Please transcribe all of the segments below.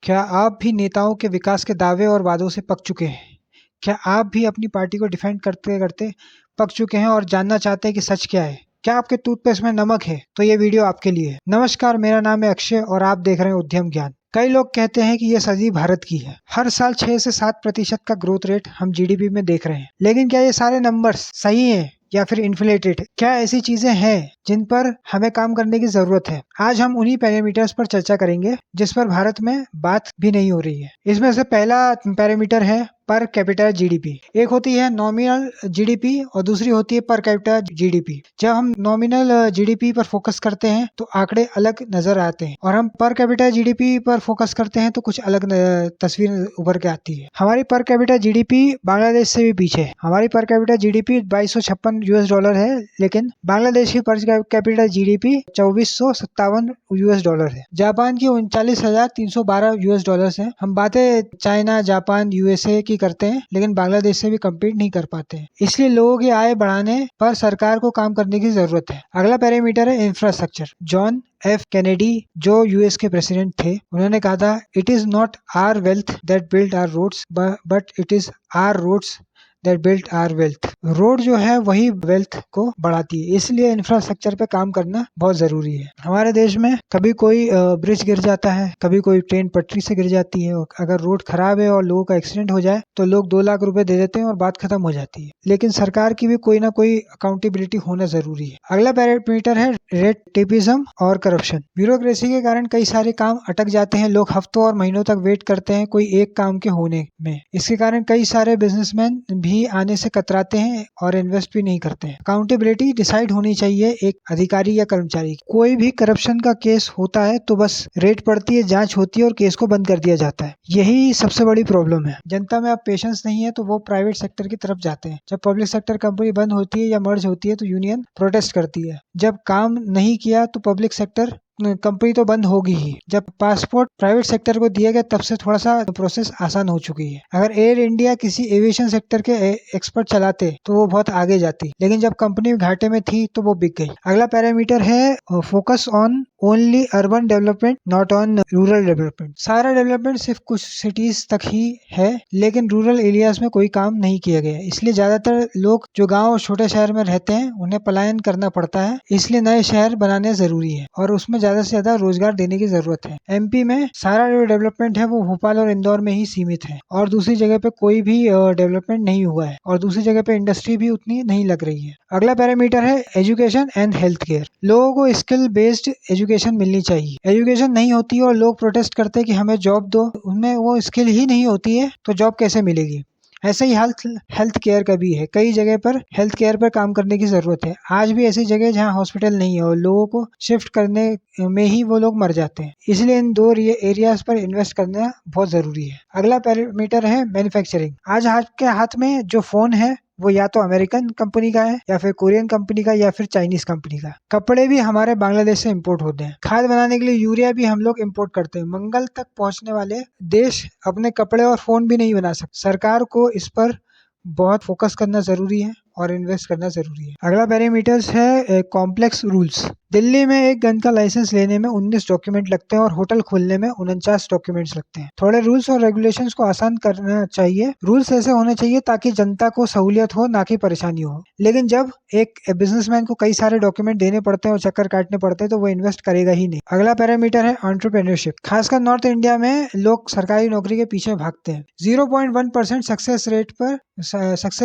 क्या आप भी नेताओं के विकास के दावे और वादों से पक चुके हैं? क्या आप भी अपनी पार्टी को डिफेंड करते करते पक चुके हैं और जानना चाहते हैं कि सच क्या है? क्या आपके टूथपेस्ट में नमक है? तो ये वीडियो आपके लिए है। नमस्कार, मेरा नाम है अक्षय और आप देख रहे हैं उद्यम ज्ञान। कई लोग कहते हैं कि ये सदी भारत की है। हर साल 6 से 7% का ग्रोथ रेट हम जीडीपी में देख रहे हैं। लेकिन क्या ये सारे नंबर्स सही हैं या फिर इन्फ्लेटेड? क्या ऐसी चीजें हैं जिन पर हमें काम करने की जरूरत है? आज हम उन्हीं पैरामीटर्स पर चर्चा करेंगे जिस पर भारत में बात भी नहीं हो रही है। इसमें से पहला पैरामीटर है पर कैपिटा जीडीपी। एक होती है नॉमिनल जीडीपी और दूसरी होती है पर कैपिटा जीडीपी। जब हम नॉमिनल जीडीपी पर फोकस करते हैं तो आंकड़े अलग नजर आते हैं और हम पर कैपिटा जीडीपी पर फोकस करते हैं तो कुछ अलग तस्वीर उभर के आती है। हमारी पर कैपिटा जीडीपी बांग्लादेश से भी पीछे है। हमारी पर कैपिटा जीडीपी $2256 है, लेकिन बांग्लादेश की पर कैपिटा जीडीपी $2457 है। जापान की $39,312 है। हम बातें चाइना, जापान, यूएसए की करते हैं, लेकिन बांग्लादेश से भी कम्पीट नहीं कर पाते हैं। इसलिए लोगों की आय बढ़ाने पर सरकार को काम करने की जरूरत है। अगला पैरामीटर है इंफ्रास्ट्रक्चर। जॉन एफ कैनेडी, जो यूएस के प्रेसिडेंट थे, उन्होंने कहा था, it is not our wealth that build our roads but it is our roads that built our wealth. Road जो है वही वेल्थ को बढ़ाती है, इसलिए इंफ्रास्ट्रक्चर पे काम करना बहुत जरूरी है। हमारे देश में कभी कोई ब्रिज गिर जाता है, कभी कोई ट्रेन पटरी से गिर जाती है। अगर रोड खराब है और लोगों का एक्सीडेंट हो जाए तो लोग 2 लाख रुपए दे देते हैं और बात खत्म हो जाती है। लेकिन सरकार की भी कोई ना कोई अकाउंटेबिलिटी होना जरूरी है। अगला पैरामीटर है रेड टेपिज्म और करप्शन। ब्यूरोक्रेसी के कारण कई सारे काम अटक जाते हैं। लोग हफ्तों और महीनों तक वेट करते हैं कोई एक काम के होने में। इसके कारण कई सारे बिजनेसमैन भी आने से कतराते हैं और इन्वेस्ट भी नहीं करते हैं। अकाउंटेबिलिटी डिसाइड होनी चाहिए एक अधिकारी या कर्मचारी की। कोई भी करप्शन का केस होता है तो बस रेड पड़ती है, जांच होती है और केस को बंद कर दिया जाता है। यही सबसे बड़ी प्रॉब्लम है। जनता में अब पेशेंस नहीं है तो वो प्राइवेट सेक्टर की तरफ जाते हैं। जब पब्लिक सेक्टर कंपनी बंद होती है या मर्ज होती है तो यूनियन प्रोटेस्ट करती है। जब काम नहीं किया तो पब्लिक सेक्टर कंपनी तो बंद होगी ही। जब पासपोर्ट प्राइवेट सेक्टर को दिया गया तब से थोड़ा सा प्रोसेस आसान हो चुकी है। अगर एयर इंडिया किसी एविएशन सेक्टर के एक्सपर्ट चलाते तो वो बहुत आगे जाती, लेकिन जब कंपनी घाटे में थी तो वो बिक गई। अगला पैरामीटर है focus on only urban development not on rural development. सारा डेवलपमेंट सिर्फ कुछ सिटीज तक ही है, लेकिन रूरल एरियाज में कोई काम नहीं किया गया। इसलिए ज्यादातर लोग जो गाँव और छोटे शहर में रहते हैं उन्हें पलायन करना पड़ता है। इसलिए नए शहर बनाने जरूरी है और उसमें ज्यादा से ज्यादा रोजगार देने की जरूरत है। एमपी में सारा जो डेवलपमेंट है वो भोपाल और इंदौर में ही सीमित है और दूसरी जगह पे कोई भी डेवलपमेंट नहीं हुआ है और दूसरी जगह पे इंडस्ट्री भी उतनी नहीं लग रही है। अगला पैरामीटर है एजुकेशन एंड हेल्थ केयर। लोगों को स्किल बेस्ड एजुकेशन मिलनी चाहिए। एजुकेशन नहीं होती और लोग प्रोटेस्ट करते हैं कि हमें जॉब दो, उनमें वो स्किल ही नहीं होती है तो जॉब कैसे मिलेगी? ऐसे ही हेल्थ केयर का भी है। कई जगह पर हेल्थ केयर पर काम करने की जरूरत है। आज भी ऐसी जगह जहां हॉस्पिटल नहीं है और लोगों को शिफ्ट करने में ही वो लोग मर जाते हैं। इसलिए इन 2 एरियाज पर इन्वेस्ट करना बहुत जरूरी है। अगला पैरामीटर है मैन्युफैक्चरिंग। आज आपके हाथ में जो फोन है वो या तो अमेरिकन कंपनी का है या फिर कोरियन कंपनी का या फिर चाइनीज कंपनी का। कपड़े भी हमारे बांग्लादेश से इंपोर्ट होते हैं। खाद बनाने के लिए यूरिया भी हम लोग इंपोर्ट करते हैं। मंगल तक पहुंचने वाले देश अपने कपड़े और फोन भी नहीं बना सकते। सरकार को इस पर बहुत फोकस करना जरूरी है और इन्वेस्ट करना जरूरी है। अगला पैरामीटर्स है कॉम्प्लेक्स रूल्स। दिल्ली में एक गन का लाइसेंस लेने में 19 डॉक्यूमेंट लगते हैं और होटल खोलने में 49 डॉक्यूमेंट्स लगते हैं। थोड़े रूल्स और रेगुलेशंस को आसान करना चाहिए। रूल्स ऐसे होने चाहिए ताकि जनता को सहूलियत हो, ना कि परेशानी हो। लेकिन जब एक बिजनेसमैन को कई सारे डॉक्यूमेंट देने पड़ते हैं और चक्कर काटने पड़ते हैं तो वो इन्वेस्ट करेगा ही नहीं। अगला पैरामीटर है एंटरप्रेन्योरशिप। खासकर नॉर्थ इंडिया में लोग सरकारी नौकरी के पीछे भागते हैं। 0.1% सक्सेस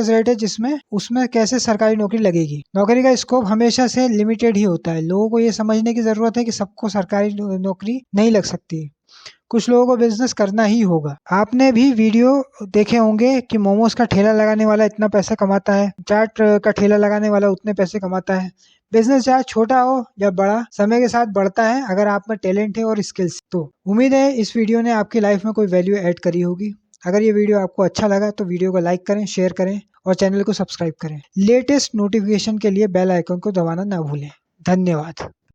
रेट है जिसमें उसमें कैसे सरकारी नौकरी लगेगी। नौकरी का स्कोप हमेशा से लिमिटेड ही होता है। लोगों को ये समझने की जरूरत है कि सबको सरकारी नौकरी नहीं लग सकती। कुछ लोगों को बिजनेस करना ही होगा। आपने भी वीडियो देखे होंगे कि मोमोज का ठेला लगाने वाला इतना पैसा कमाता है, चाट का ठेला लगाने वाला उतने पैसे कमाता है। बिजनेस चाहे छोटा हो या बड़ा, समय के साथ बढ़ता है अगर आप में टैलेंट है और स्किल्स। तो उम्मीद है इस वीडियो ने आपकी लाइफ में कोई वैल्यू ऐड करी होगी। अगर ये वीडियो आपको अच्छा लगा तो वीडियो को लाइक करें, शेयर करें और चैनल को सब्सक्राइब करें। लेटेस्ट नोटिफिकेशन के लिए बेल आइकन को दबाना ना भूलें। धन्यवाद।